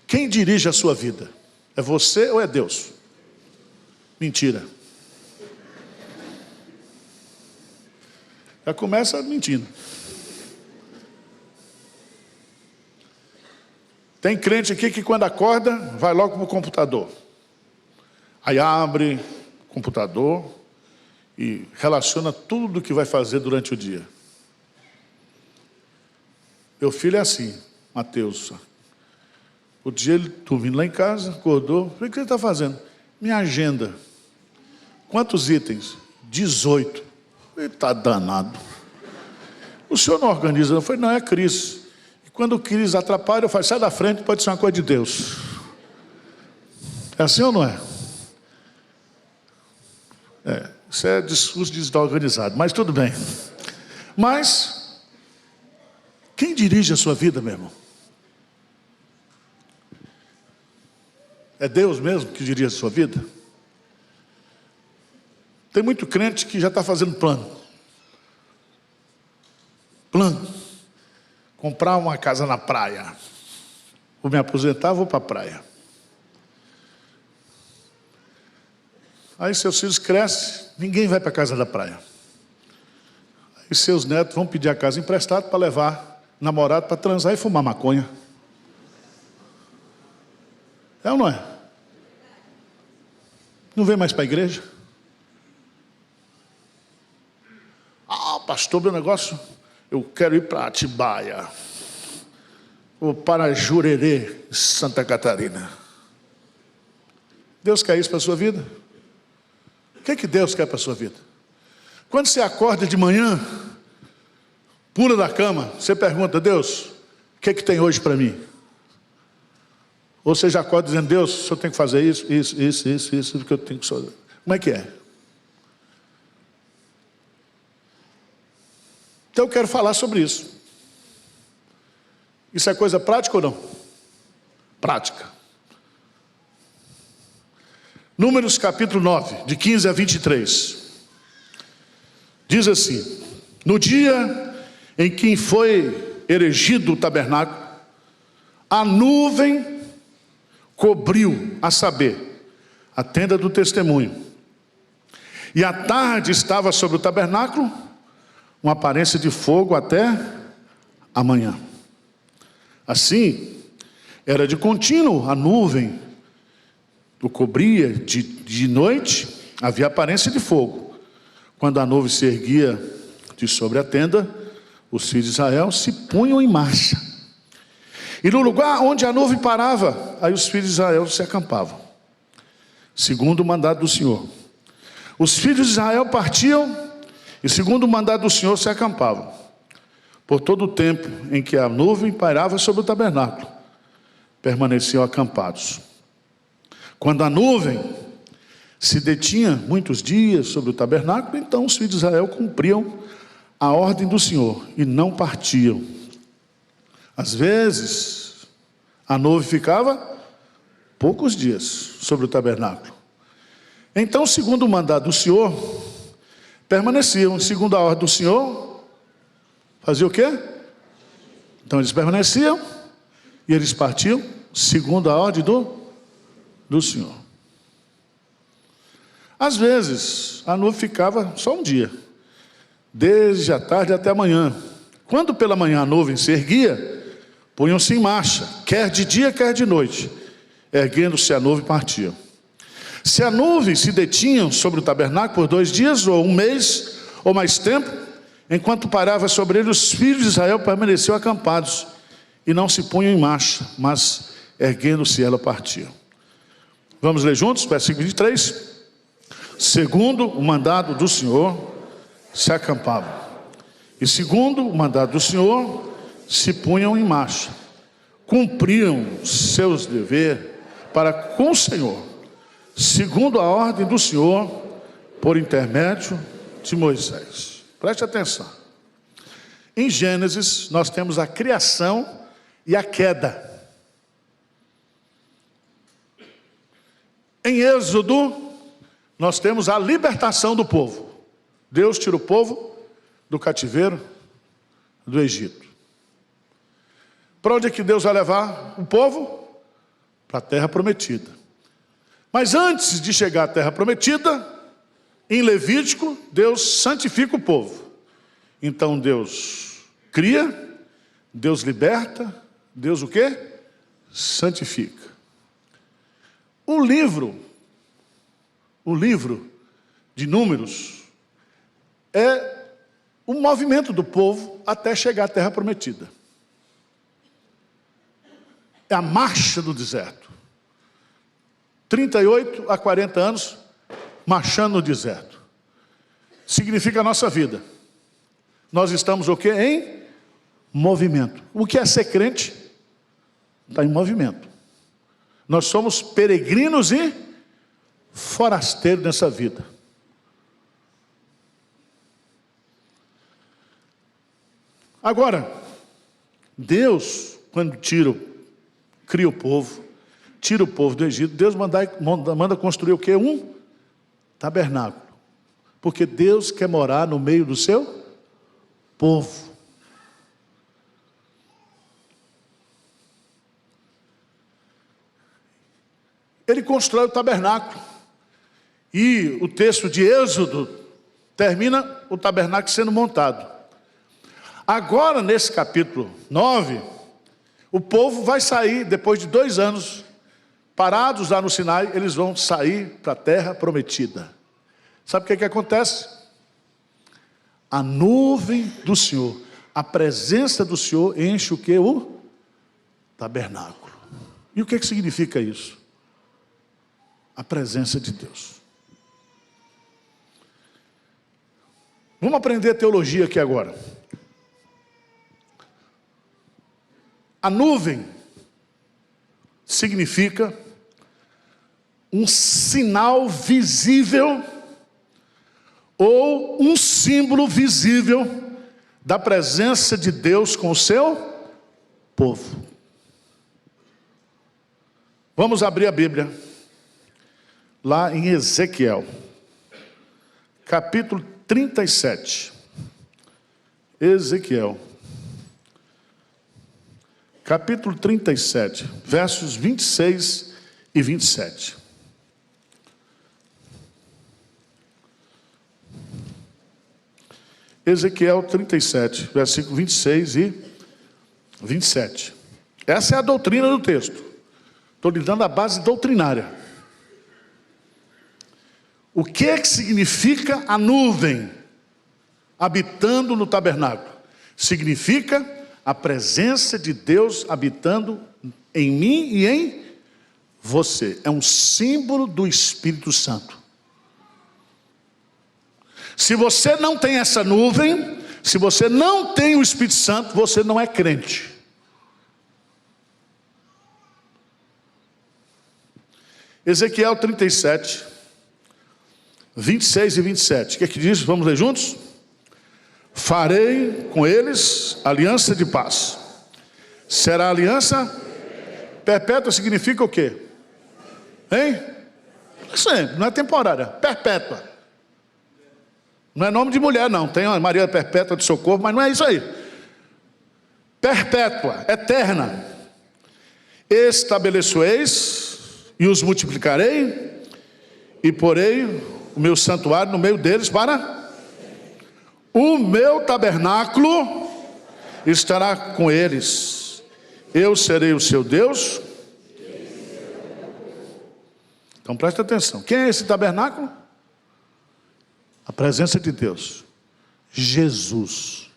Quem dirige a sua vida? É você ou é Deus? Mentira. Já começa mentindo. Tem crente aqui que quando acorda, vai logo para o computador. Aí abre o computador e relaciona tudo que vai fazer durante o dia. Meu filho é assim, Mateus. O dia ele dormindo lá em casa, acordou. O que ele está fazendo? Minha agenda. Quantos itens? 18. Ele está danado. O senhor não organiza? Eu falei, não, é Cris. E quando o Cris atrapalha, eu falo, sai da frente, pode ser uma coisa de Deus. É assim ou não é? Isso é discurso desorganizado, mas tudo bem. Mas, quem dirige a sua vida, meu irmão? É Deus mesmo que dirige a sua vida? Tem muito crente que já está fazendo plano. Comprar uma casa na praia. Vou me aposentar, vou para a praia. Aí seus filhos crescem, ninguém vai para a casa da praia. Aí seus netos vão pedir a casa emprestada para levar namorado para transar e fumar maconha. É ou não é? Não vem mais para a igreja? Ah, pastor, meu negócio, eu quero ir para Atibaia. Ou para Jurerê, Santa Catarina. Deus quer isso para a sua vida? O que Deus quer para a sua vida? Quando você acorda de manhã, pula da cama, você pergunta, Deus, o que tem hoje para mim? Ou você já acorda dizendo, Deus, o senhor tem que fazer isso, porque eu tenho que fazer. Como é que é? Então eu quero falar sobre isso. Isso é coisa prática ou não? Prática. Números capítulo 9, de 15 a 23. Diz assim, no dia em que foi erigido o tabernáculo, a nuvem cobriu, a saber, a tenda do testemunho. E à tarde estava sobre o tabernáculo uma aparência de fogo até amanhã. Assim, era de contínuo a nuvem o cobria, de noite havia aparência de fogo. Quando a nuvem se erguia de sobre a tenda, os filhos de Israel se punham em marcha. E no lugar onde a nuvem parava, aí os filhos de Israel se acampavam, segundo o mandado do Senhor. Os filhos de Israel partiam e segundo o mandado do Senhor se acampavam, por todo o tempo em que a nuvem pairava sobre o tabernáculo, permaneciam acampados. Quando a nuvem se detinha muitos dias sobre o tabernáculo, então os filhos de Israel cumpriam a ordem do Senhor e não partiam. Às vezes, a nuvem ficava poucos dias sobre o tabernáculo. Então, segundo o mandado do Senhor, permaneciam. Segundo a ordem do Senhor, fazia o quê? Então eles permaneciam e eles partiam segundo a ordem do Senhor. Às vezes, a nuvem ficava só um dia, desde a tarde até a manhã. Quando pela manhã a nuvem se erguia, punham-se em marcha, quer de dia, quer de noite. Erguendo-se a nuvem, partiam. Se a nuvem se detinha sobre o tabernáculo por 2 dias, ou 1 mês, ou mais tempo, enquanto parava sobre ele, os filhos de Israel permaneciam acampados, e não se punham em marcha, mas erguendo-se ela, partiam. Vamos ler juntos, versículo 23. Segundo o mandado do Senhor, se acampavam. E segundo o mandado do Senhor, se punham em marcha. Cumpriam seus deveres para com o Senhor, segundo a ordem do Senhor, por intermédio de Moisés. Preste atenção. Em Gênesis, nós temos a criação e a queda. Em Êxodo, nós temos a libertação do povo. Deus tira o povo do cativeiro do Egito. Para onde é que Deus vai levar o povo? para a terra prometida. Mas antes de chegar à terra prometida, em Levítico, Deus santifica o povo. Então Deus cria, Deus liberta, Deus o quê? Santifica. O livro de Números é o movimento do povo até chegar à terra prometida. É a marcha do deserto. 38 a 40 anos marchando no deserto. Significa a nossa vida. Nós estamos o quê? Em movimento. O que é ser crente? Está em movimento. Nós somos peregrinos e forasteiros nessa vida. Agora, Deus, quando cria o povo, tira o povo do Egito, Deus manda construir o quê? Um tabernáculo. Porque Deus quer morar no meio do seu povo. Ele constrói o tabernáculo. E o texto de Êxodo termina o tabernáculo sendo montado. Agora, nesse capítulo 9, o povo vai sair, depois de 2 anos, parados lá no Sinai, eles vão sair para a terra prometida. Sabe o que acontece? A nuvem do Senhor, a presença do Senhor enche o que? O tabernáculo. E o que significa isso? A presença de Deus. Vamos aprender teologia aqui agora. A nuvem significa um sinal visível ou um símbolo visível da presença de Deus com o seu povo. Vamos abrir a Bíblia lá em Ezequiel, capítulo 37. Ezequiel, capítulo 37, versos 26 e 27. Ezequiel 37, versículo 26 e 27. Essa é a doutrina do texto. Estou lhe dando a base doutrinária. O que é que significa a nuvem habitando no tabernáculo? Significa a presença de Deus habitando em mim e em você. É um símbolo do Espírito Santo. Se você não tem essa nuvem, se você não tem o Espírito Santo, você não é crente. Ezequiel 37, 26 e 27. O que é que diz? Vamos ler juntos? Farei com eles aliança de paz. Será aliança perpétua. Significa o quê? Hein? Sempre, não é temporária, perpétua. Não é nome de mulher, não. Tem a Maria Perpétua de Socorro, mas não é isso aí. Perpétua, eterna. Estabeleço-eis e os multiplicarei, e porei o meu santuário no meio deles para o meu tabernáculo estará com eles. Eu serei o seu Deus. Então presta atenção. Quem é esse tabernáculo? A presença de Deus. Jesus.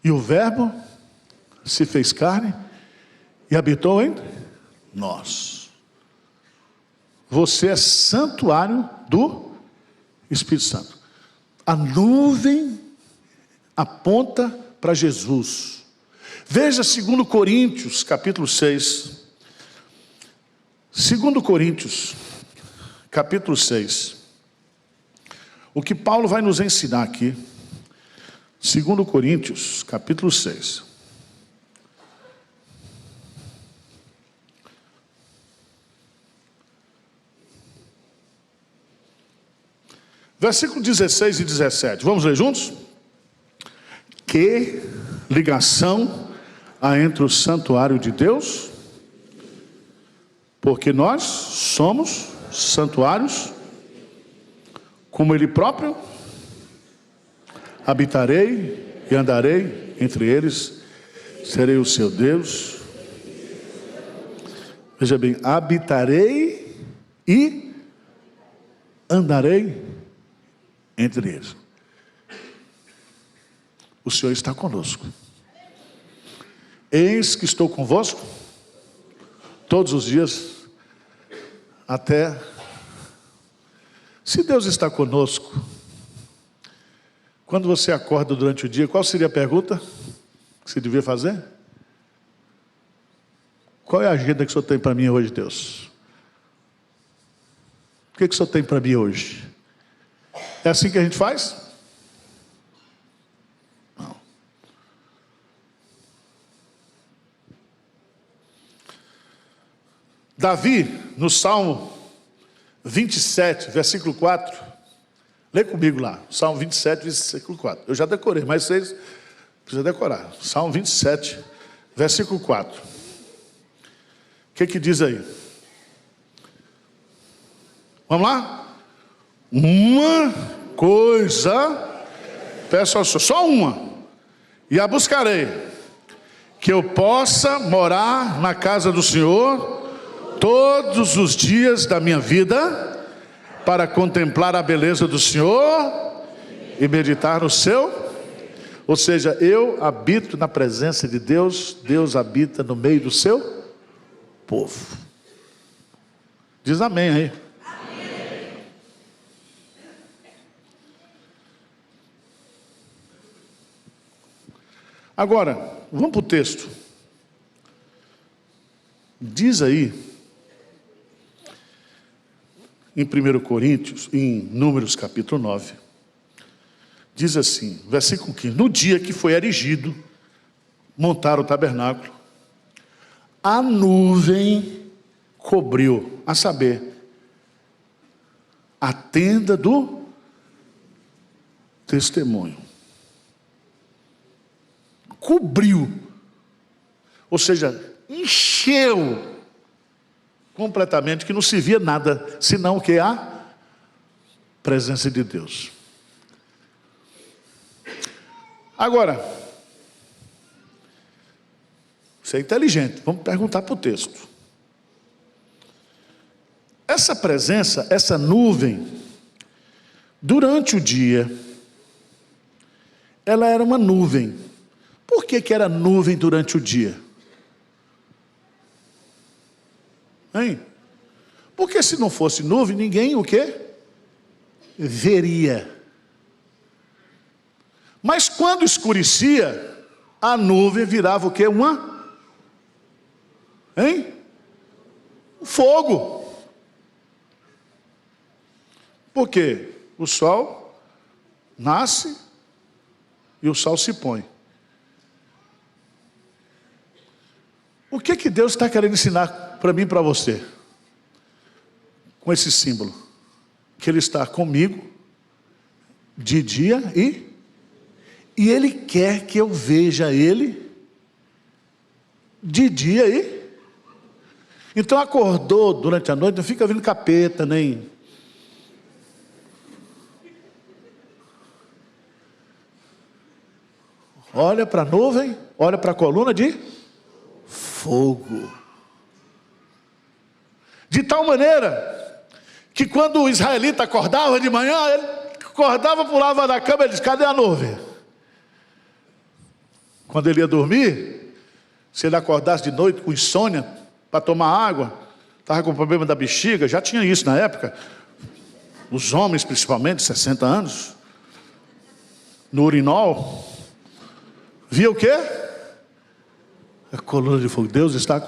E o Verbo se fez carne e habitou entre nós. Você é santuário do Espírito Santo. A nuvem aponta para Jesus. Veja 2 Coríntios, capítulo 6. 2 Coríntios, capítulo 6. O que Paulo vai nos ensinar aqui. 2 Coríntios, capítulo 6. Versículo 16 e 17. Vamos ler juntos? Que ligação há entre o santuário de Deus porque nós somos santuários, como Ele próprio, habitarei e andarei entre eles, serei o seu Deus. Veja bem, habitarei e andarei entre eles. O Senhor está conosco. Eis que estou convosco todos os dias, até... Se Deus está conosco, quando você acorda durante o dia, qual seria a pergunta que você devia fazer? Qual é a agenda que o Senhor tem para mim hoje, Deus? O que o Senhor tem para mim hoje? É assim que a gente faz? Não. Davi, no Salmo 27, versículo 4, lê comigo lá, Salmo 27, versículo 4. Eu já decorei, mas vocês precisam decorar. Salmo 27, versículo 4. O que diz aí? Vamos lá? Uma coisa, peço ao Senhor, só uma, e a buscarei, que eu possa morar na casa do Senhor todos os dias da minha vida, para contemplar a beleza do Senhor e meditar no seu. Ou seja, eu habito na presença de Deus, Deus habita no meio do seu povo. Diz amém aí. Amém. Agora, vamos para o texto. Diz aí, em 1 Coríntios, em Números capítulo 9, diz assim, versículo 15: no dia que foi erigido, montaram o tabernáculo, a nuvem cobriu, a saber, a tenda do testemunho. Cobriu, ou seja, encheu completamente, que não se via nada, senão o que? A presença de Deus. Agora, você é inteligente, vamos perguntar para o texto. Essa presença, essa nuvem, durante o dia, ela era uma nuvem. Por que era nuvem durante o dia? Hein? Porque se não fosse nuvem, ninguém o quê? Veria. Mas quando escurecia, a nuvem virava o quê? Hein? Fogo. Por quê? O sol nasce e o sol se põe. O que Deus está querendo ensinar para mim e para você? Com esse símbolo. Que Ele está comigo de dia e Ele quer que eu veja Ele de dia e... Então acordou durante a noite, não fica vendo capeta, nem... Olha para a nuvem, olha para a coluna de fogo. De tal maneira que quando o israelita acordava de manhã, ele acordava, pulava da cama e disse: cadê a nuvem? Quando ele ia dormir, se ele acordasse de noite com insônia, para tomar água, estava com problema da bexiga, já tinha isso na época, os homens principalmente, 60 anos, no urinol, via o quê? A coluna de fogo. Deus está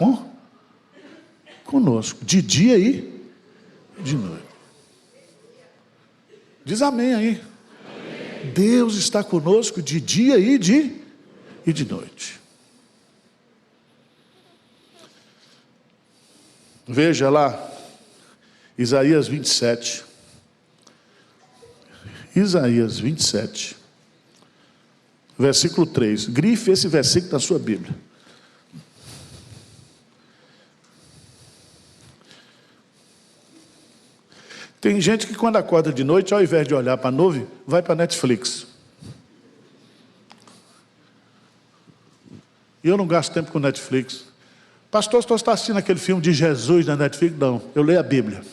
conosco, de dia e de noite. Diz amém aí. Amém. Deus está conosco de dia e de noite. Veja lá, Isaías 27. Isaías 27, versículo 3. Grife esse versículo na sua Bíblia. Tem gente que quando acorda de noite, ao invés de olhar para a nuvem, vai para a Netflix. E eu não gasto tempo com Netflix. Pastor, você está assistindo aquele filme de Jesus na Netflix? Não, eu leio a Bíblia.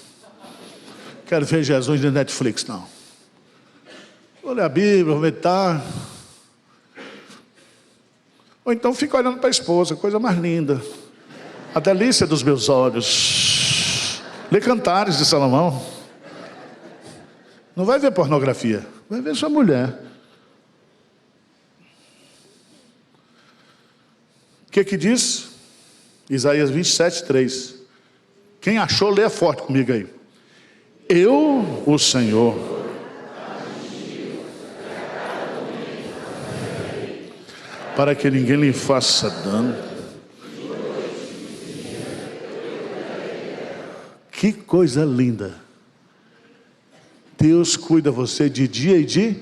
Quero ver Jesus na Netflix, não. Vou ler a Bíblia, vou meditar. Ou então fico olhando para a esposa, coisa mais linda. A delícia dos meus olhos. Lê Cantares de Salomão. Não vai ver pornografia, vai ver sua mulher. O que diz? Isaías 27, 3. Quem achou, leia forte comigo aí. Eu, o Senhor, para que ninguém lhe faça dano. Que coisa linda. Deus cuida de você de dia e de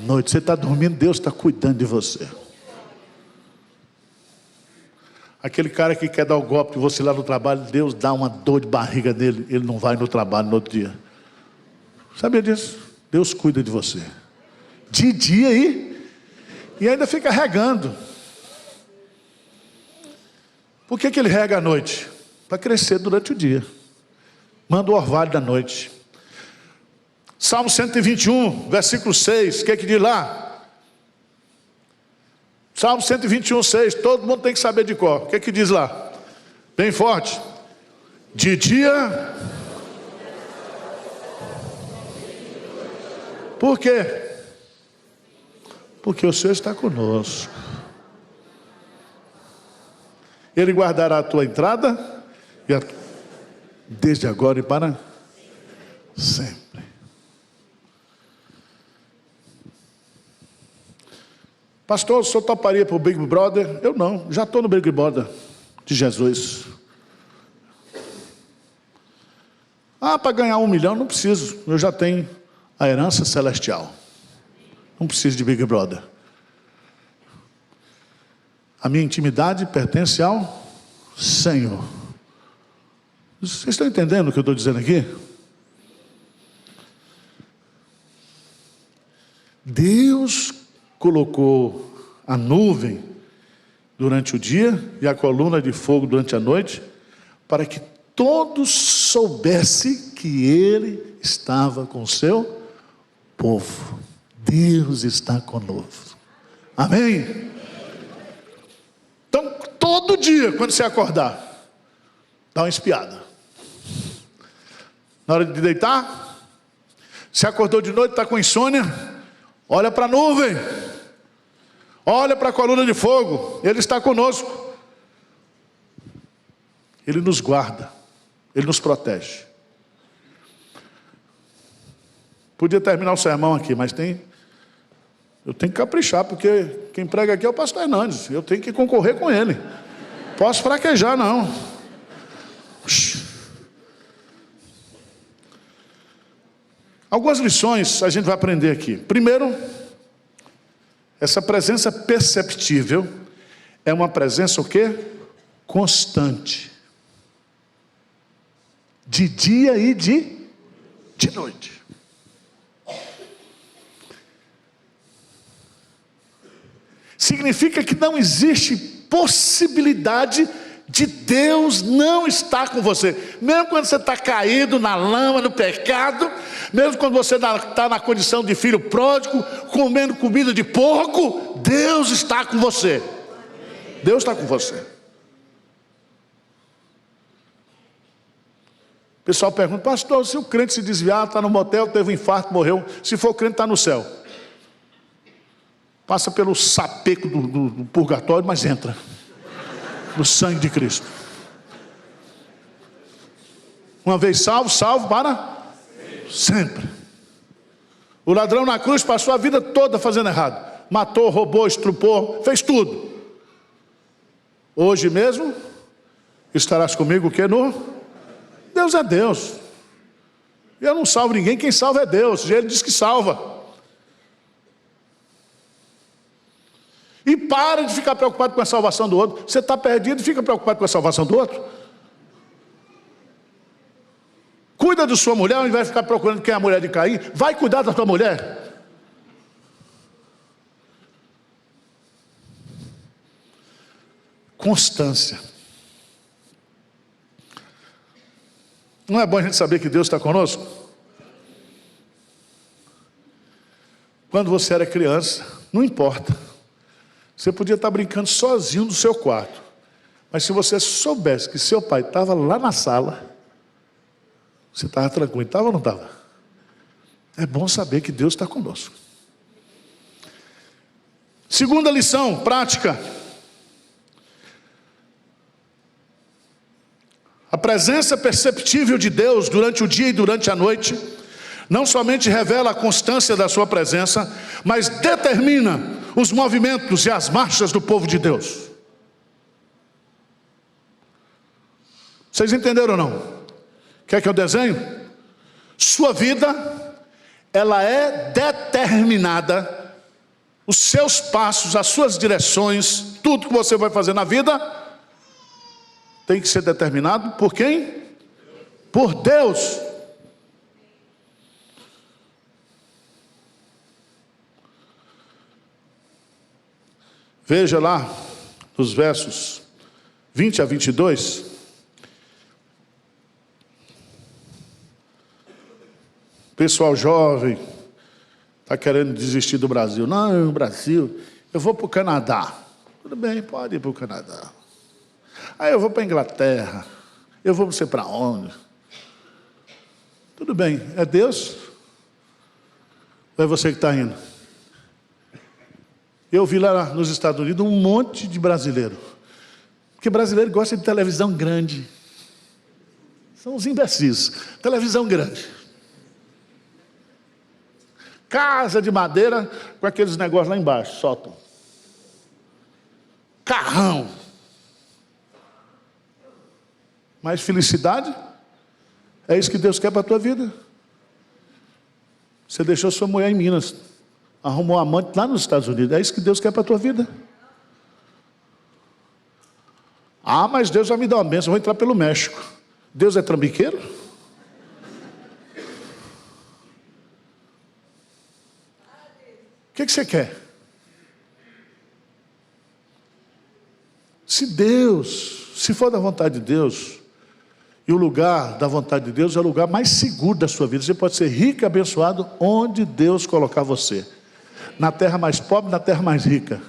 noite. Você está dormindo, Deus está cuidando de você. Aquele cara que quer dar o golpe de você lá no trabalho, Deus dá uma dor de barriga nele, ele não vai no trabalho no outro dia. Sabia disso? Deus cuida de você. De dia e ainda fica regando. Por que ele rega à noite? Para crescer durante o dia. Manda o orvalho da noite. Salmo 121, versículo 6, o que diz lá? Salmo 121, 6, todo mundo tem que saber de cor. O que diz lá? Bem forte. De dia. Por quê? Porque o Senhor está conosco. Ele guardará a tua entrada desde agora e para sempre. Pastor, o senhor toparia para o Big Brother? Eu não, já estou no Big Brother de Jesus. Para ganhar 1 milhão não preciso, eu já tenho a herança celestial. Não preciso de Big Brother. A minha intimidade pertence ao Senhor. Vocês estão entendendo o que eu estou dizendo aqui? Deus colocou a nuvem durante o dia e a coluna de fogo durante a noite, para que todos soubessem que Ele estava com o seu povo. Deus está conosco. Amém? Então, todo dia, quando você acordar, dá uma espiada. Na hora de deitar, se acordou de noite, está com insônia, olha para a nuvem. Olha para a coluna de fogo, Ele está conosco. Ele nos guarda, Ele nos protege. Podia terminar o sermão aqui, mas eu tenho que caprichar, porque quem prega aqui é o pastor Hernandes. Eu tenho que concorrer com ele. Posso fraquejar, não. Algumas lições a gente vai aprender aqui. Primeiro, essa presença perceptível é uma presença o quê? Constante. De dia e de noite. Significa que não existe possibilidade de Deus não estar com você. Mesmo quando você está caído na lama, no pecado, mesmo quando você está na condição de filho pródigo, comendo comida de porco, Deus está com você. Deus está com você. O pessoal pergunta, pastor, se o crente se desviar, está no motel, teve um infarto, morreu, se for crente está no céu. Passa pelo sapeco do purgatório, mas entra no sangue de Cristo. Uma vez salvo, salvo para sempre. O ladrão na cruz passou a vida toda fazendo errado. Matou, roubou, estrupou, fez tudo. Hoje mesmo, estarás comigo o que no? Deus é Deus. Eu não salvo ninguém, quem salva é Deus. Ele diz que salva. E para de ficar preocupado com a salvação do outro. Você está perdido e fica preocupado com a salvação do outro? Cuida da sua mulher, ao invés de ficar procurando quem é a mulher de Caim. Vai cuidar da tua mulher. Constância. Não é bom a gente saber que Deus está conosco? Quando você era criança, não importa. Você podia estar brincando sozinho no seu quarto. Mas se você soubesse que seu pai estava lá na sala, você estava tranquilo. Estava ou não estava? É bom saber que Deus está conosco. Segunda lição, prática. A presença perceptível de Deus durante o dia e durante a noite não somente revela a constância da sua presença, mas determina os movimentos e as marchas do povo de Deus. Vocês entenderam ou não? Quer que eu desenhe? Sua vida, ela é determinada, os seus passos, as suas direções, tudo que você vai fazer na vida, tem que ser determinado por quem? Por Deus. Veja lá, nos versos 20 a 22. Pessoal jovem está querendo desistir do Brasil. Não, Brasil, eu vou para o Canadá. Tudo bem, pode ir para o Canadá. Aí eu vou para a Inglaterra. Eu vou não sei para onde. Tudo bem, é Deus? Ou é você que está indo? Eu vi lá nos Estados Unidos um monte de brasileiro. Porque brasileiro gosta de televisão grande. São os imbecis. Televisão grande. Casa de madeira com aqueles negócios lá embaixo, sótão. Carrão. Mas felicidade? É isso que Deus quer para a tua vida. Você deixou sua mulher em Minas, arrumou um amante lá nos Estados Unidos. É isso que Deus quer para a tua vida. Ah, mas Deus vai me dar uma bênção, eu vou entrar pelo México. Deus é trambiqueiro? O que você quer? Se for da vontade de Deus, e o lugar da vontade de Deus é o lugar mais seguro da sua vida. Você pode ser rico e abençoado onde Deus colocar você. Na terra mais pobre, na terra mais rica.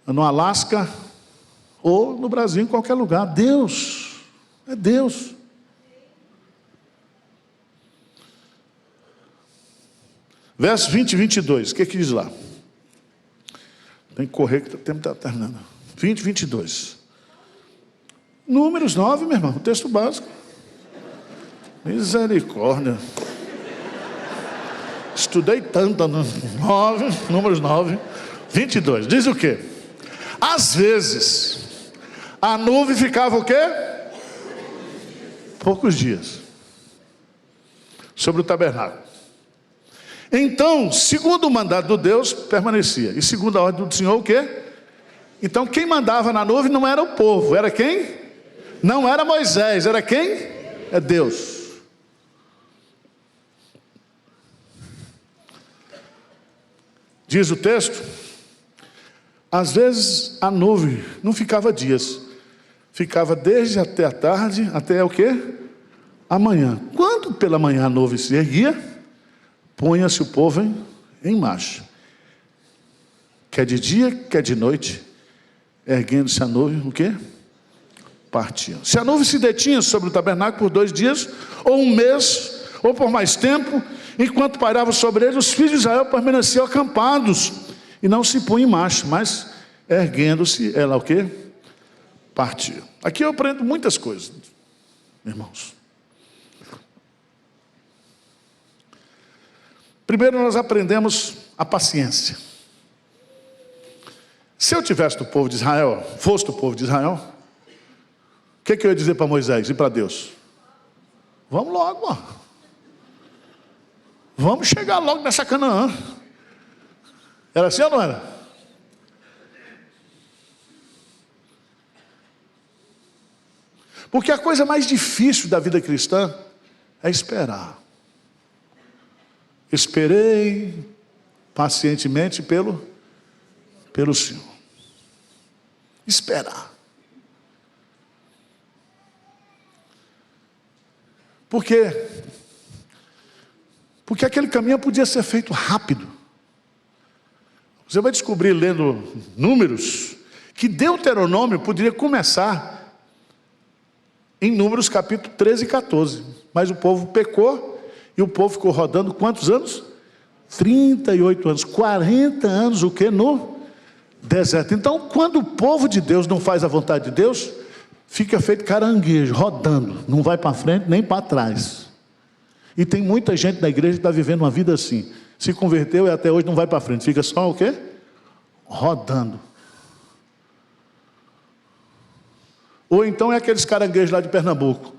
No Alasca ou no Brasil, em qualquer lugar. Deus, é Deus. Verso 20 e 22, o que diz lá? Tem que correr que o tempo está terminando. 20 e 22. Números 9, meu irmão, o texto básico. Misericórdia. Estudei tanto, 9, números 9, 22. Diz o quê? Às vezes, a nuvem ficava o quê? Poucos dias. Sobre o tabernáculo. Então, segundo o mandado de Deus, permanecia. E segundo a ordem do Senhor, o quê? Então, quem mandava na nuvem não era o povo. Era quem? Não era Moisés. Era quem? É Deus. Diz o texto, às vezes a nuvem não ficava dias. Ficava desde até a tarde, até o quê? Amanhã. Quando pela manhã a nuvem se erguia, punha-se o povo em marcha. Quer de dia, quer de noite, erguendo-se a nuvem, o quê? Partiam. Se a nuvem se detinha sobre o tabernáculo por 2 dias, ou 1 mês, ou por mais tempo, enquanto pairava sobre eles, os filhos de Israel permaneciam acampados, e não se punham em marcha, mas erguendo-se, ela o quê? Partiam. Aqui eu aprendo muitas coisas, irmãos. Primeiro nós aprendemos a paciência. Se eu tivesse do povo de Israel, fosse do povo de Israel, o que eu ia dizer para Moisés e para Deus? Vamos logo, mano. Vamos chegar logo nessa Canaã. Era assim ou não era? Porque a coisa mais difícil da vida cristã é esperar. Esperei pacientemente pelo Senhor. Esperar. Por quê? Porque aquele caminho podia ser feito rápido. Você vai descobrir, lendo Números, que Deuteronômio poderia começar em Números capítulo 13 e 14. Mas o povo pecou e o povo ficou rodando quantos anos? 38 anos. 40 anos o quê? No deserto. Então, quando o povo de Deus não faz a vontade de Deus, fica feito caranguejo, rodando. Não vai para frente nem para trás. E tem muita gente da igreja que está vivendo uma vida assim. Se converteu e até hoje não vai para frente. Fica só o quê? Rodando. Ou então é aqueles caranguejos lá de Pernambuco.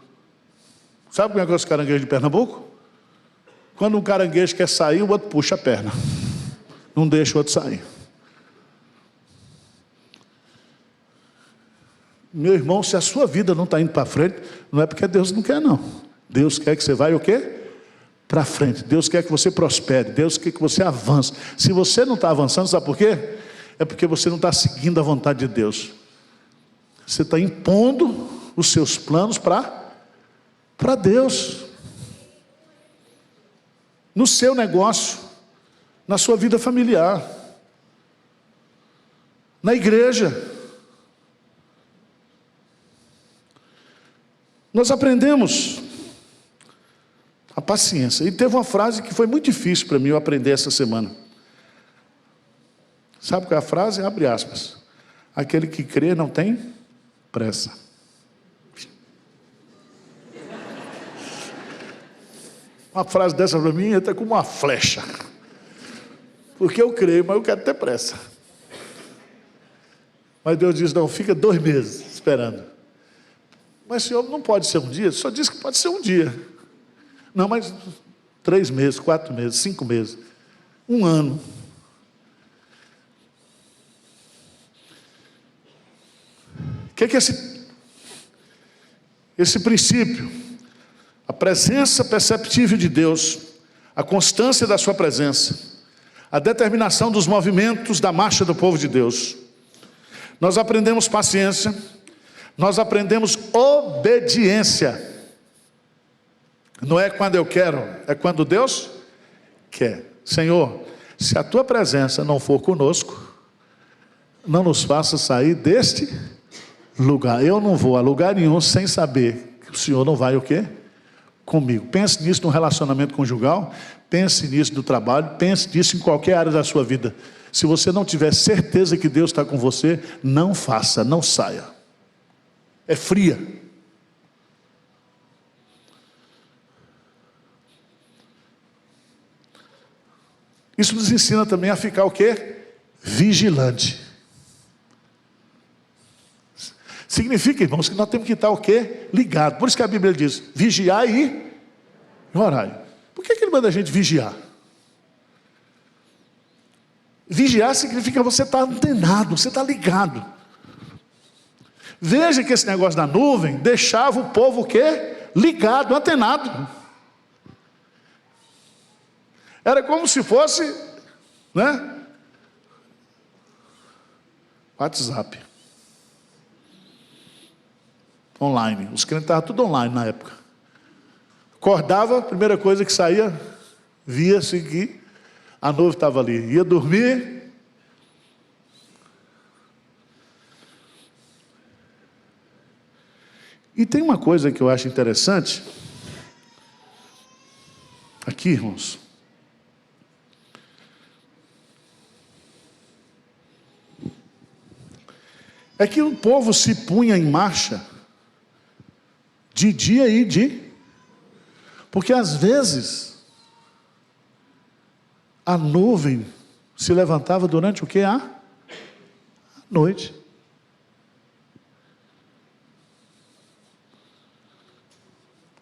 Sabe como é que é os caranguejos de Pernambuco? Quando um caranguejo quer sair, o outro puxa a perna. Não deixa o outro sair. Meu irmão, se a sua vida não está indo para frente, não é porque Deus não quer, não. Deus quer que você vá o quê? Para frente. Deus quer que você prospere. Deus quer que você avance. Se você não está avançando, sabe por quê? É porque você não está seguindo a vontade de Deus. Você está impondo os seus planos para Deus. No seu negócio, na sua vida familiar, na igreja. Nós aprendemos a paciência. E teve uma frase que foi muito difícil para mim eu aprender essa semana. Sabe qual é a frase? Abre aspas. Aquele que crê não tem pressa. Uma frase dessa para mim entra como uma flecha. Porque eu creio, mas eu quero ter pressa. Mas Deus diz, não, fica 2 meses esperando. Mas Senhor, não pode ser um dia? Só diz que pode ser um dia. Não, mas 3 meses, 4 meses, 5 meses, 1 ano. O que é esse princípio? A presença perceptível de Deus, a constância da sua presença, a determinação dos movimentos da marcha do povo de Deus. Nós aprendemos paciência, nós aprendemos obediência. Não é quando eu quero, é quando Deus quer. Senhor, se a tua presença não for conosco, não nos faça sair deste lugar. Eu não vou a lugar nenhum sem saber que o Senhor não vai o quê? Comigo. Pense nisso no relacionamento conjugal, pense nisso no trabalho, pense nisso em qualquer área da sua vida. Se você não tiver certeza que Deus está com você, não faça, não saia. É fria. Isso nos ensina também a ficar o quê? Vigilante. Significa, irmãos, que nós temos que estar o quê? Ligado. Por isso que a Bíblia diz, vigiar e orar. Por que ele manda a gente vigiar? Vigiar significa você estar antenado, você estar ligado. Veja que esse negócio da nuvem deixava o povo o quê? Ligado, antenado. Era como se fosse, né? WhatsApp. Online. Os crentes estavam tudo online na época. Acordava, a primeira coisa que saía, via-se que a nuvem estava ali. Ia dormir. E tem uma coisa que eu acho interessante. Aqui, irmãos. É que o povo se punha em marcha de dia e de... Porque às vezes a nuvem se levantava durante o que? A noite.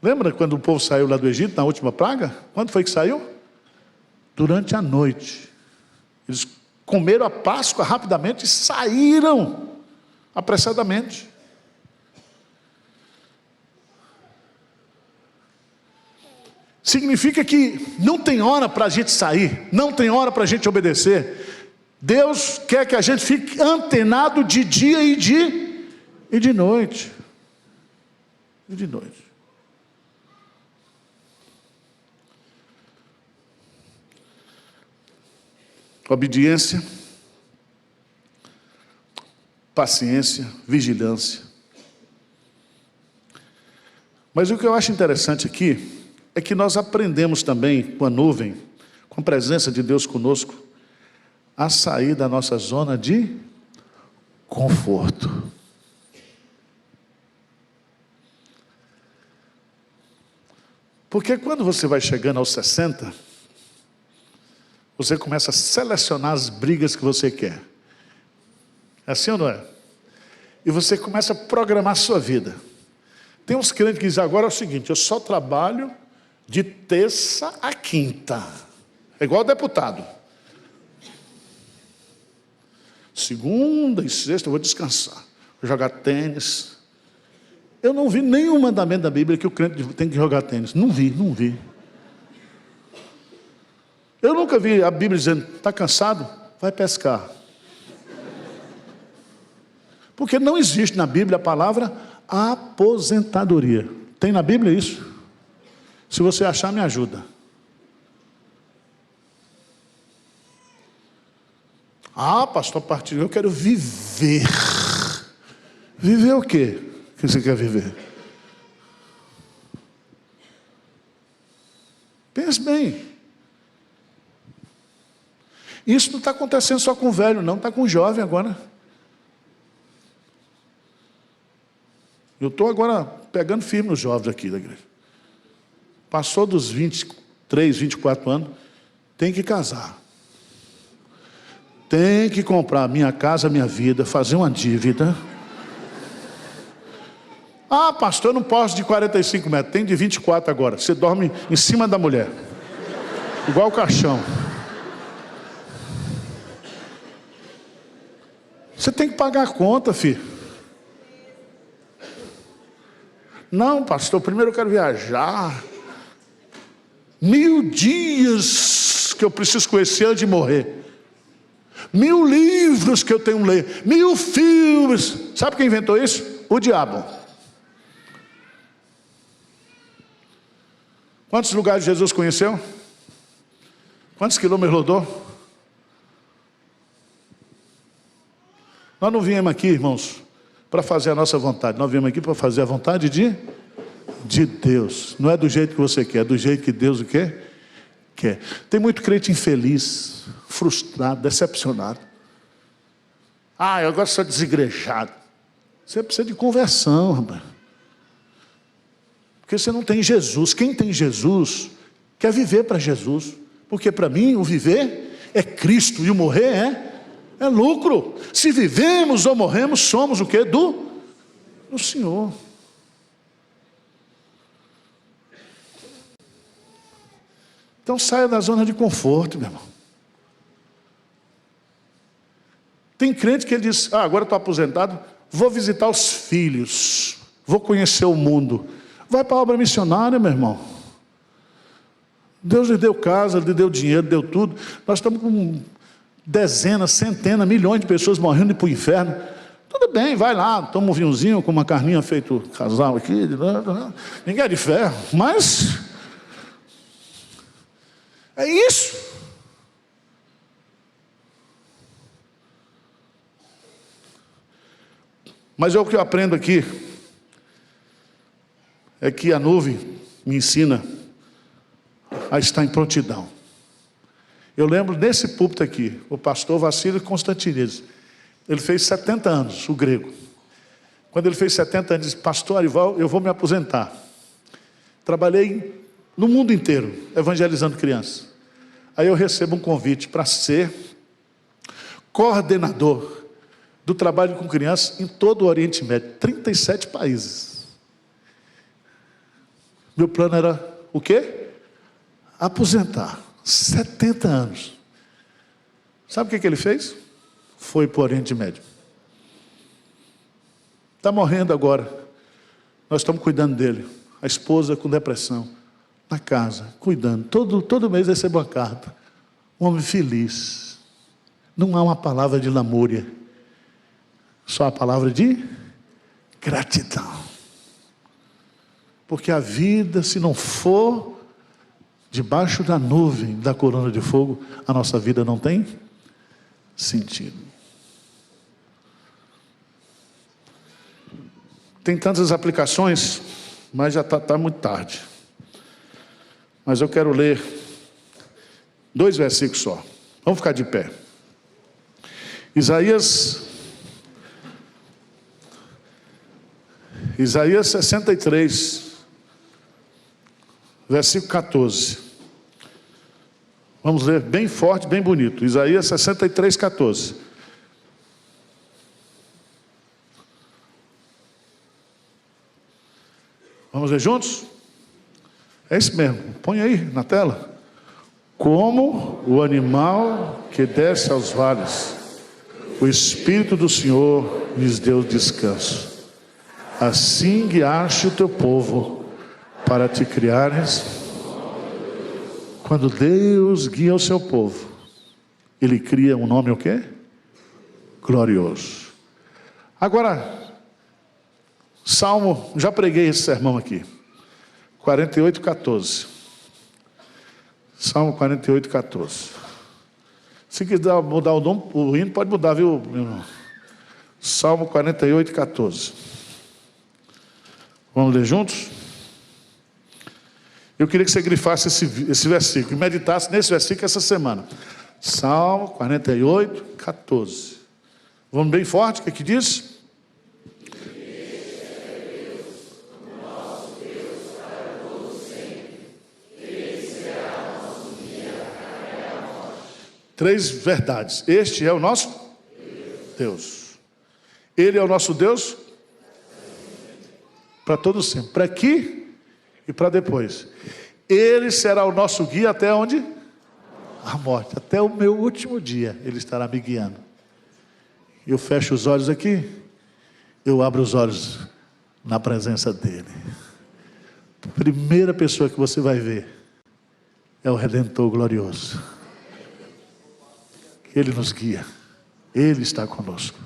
Lembra quando o povo saiu lá do Egito, na última praga? Quando foi que saiu? Durante a noite. Eles comeram a Páscoa rapidamente e saíram apressadamente. Significa que não tem hora para a gente sair, não tem hora para a gente obedecer. Deus quer que a gente fique antenado de dia e de noite. E de noite. Obediência, paciência, vigilância. Mas o que eu acho interessante aqui é que nós aprendemos também com a nuvem, com a presença de Deus conosco, a sair da nossa zona de conforto. Porque quando você vai chegando aos 60, você começa a selecionar as brigas que você quer. É assim ou não é? E você começa a programar a sua vida. Tem uns crentes que dizem, agora é o seguinte, eu só trabalho de terça a quinta. É igual deputado. Segunda e sexta eu vou descansar. Vou jogar tênis. Eu não vi nenhum mandamento da Bíblia que o crente tem que jogar tênis. Não vi. Eu nunca vi a Bíblia dizendo, está cansado? Vai pescar. Porque não existe na Bíblia a palavra aposentadoria. Tem na Bíblia isso? Se você achar, me ajuda. Ah, pastor, partilhou, eu quero viver. Viver o quê? O que você quer viver? Pense bem. Isso não está acontecendo só com o velho, não, está com o jovem agora. Eu estou agora pegando firme nos jovens aqui da igreja. Passou dos 23, 24 anos, tem que casar. Tem que comprar minha casa, minha vida, fazer uma dívida. Ah, pastor, eu não posso de 45 metros, tem de 24 agora. Você dorme em cima da mulher. Igual o caixão. Você tem que pagar a conta, filho. Não, pastor, primeiro eu quero viajar. 1000 dias que eu preciso conhecer antes de morrer. 1000 livros que eu tenho que ler. 1000 filmes. Sabe quem inventou isso? O diabo. Quantos lugares Jesus conheceu? Quantos quilômetros rodou? Nós não viemos aqui, irmãos, para fazer a nossa vontade. Nós viemos aqui para fazer a vontade de Deus. Não é do jeito que você quer, é do jeito que Deus o quê? Quer. Tem muito crente infeliz, frustrado, decepcionado. Ah, eu agora sou desigrejado. Você precisa de conversão, rapaz. Porque você não tem Jesus. Quem tem Jesus quer viver para Jesus. Porque para mim o viver é Cristo e o morrer é lucro. Se vivemos ou morremos, somos o quê? Do Senhor. Então saia da zona de conforto, meu irmão. Tem crente que ele diz, agora estou aposentado, vou visitar os filhos, vou conhecer o mundo. Vai para a obra missionária, meu irmão. Deus lhe deu casa, lhe deu dinheiro, deu tudo. Nós estamos com dezenas, centenas, milhões de pessoas morrendo e para o inferno. Tudo bem, vai lá, toma um vinhozinho com uma carninha feito casal aqui. Ninguém é de ferro, mas é isso. Mas o que eu aprendo aqui é que a nuvem me ensina a estar em prontidão. Eu lembro desse púlpito aqui, o pastor Vassílio Constantinides. Ele fez 70 anos, o grego. Quando ele fez 70 anos, ele disse, pastor Arival, eu vou me aposentar. Trabalhei no mundo inteiro, evangelizando crianças. Aí eu recebo um convite para ser coordenador do trabalho com crianças em todo o Oriente Médio, 37 países. Meu plano era o quê? Aposentar. 70 anos. Sabe o que ele fez? Foi para o Oriente Médio. Está morrendo agora. Nós estamos cuidando dele. A esposa com depressão. na casa, cuidando. Todo mês recebo uma carta. Um homem feliz. Não há uma palavra de lamúria. Só a palavra de gratidão. Porque a vida, se não for debaixo da nuvem da corona de fogo, a nossa vida não tem sentido. Tem tantas aplicações, mas já está muito tarde. Mas eu quero ler 2 versículos só. Vamos ficar de pé. Isaías 63, versículo 14. Vamos ler bem forte, bem bonito. Isaías 63, 14. Vamos ler juntos? É isso mesmo. Põe aí na tela. Como o animal que desce aos vales, o Espírito do Senhor lhes deu descanso. Assim guiaste o teu povo para te criares. Quando Deus guia o seu povo, Ele cria um nome o quê? Glorioso. Agora, Salmo, já preguei esse sermão aqui. 48, 14. Salmo 48, 14. Se quiser mudar o hino, pode mudar, viu, meu irmão? Salmo 48, 14. Vamos ler juntos? Eu queria que você grifasse esse versículo e meditasse nesse versículo essa semana. Salmo 48, 14. Vamos bem forte, o que diz? Três verdades. Este é o nosso Deus. Ele é o nosso Deus para todo sempre. Para aqui e para depois. Ele será o nosso guia até onde? A morte. Até o meu último dia Ele estará me guiando. Eu fecho os olhos aqui. Eu abro os olhos na presença dEle. A primeira pessoa que você vai ver é o Redentor glorioso. Ele nos guia. Ele está conosco.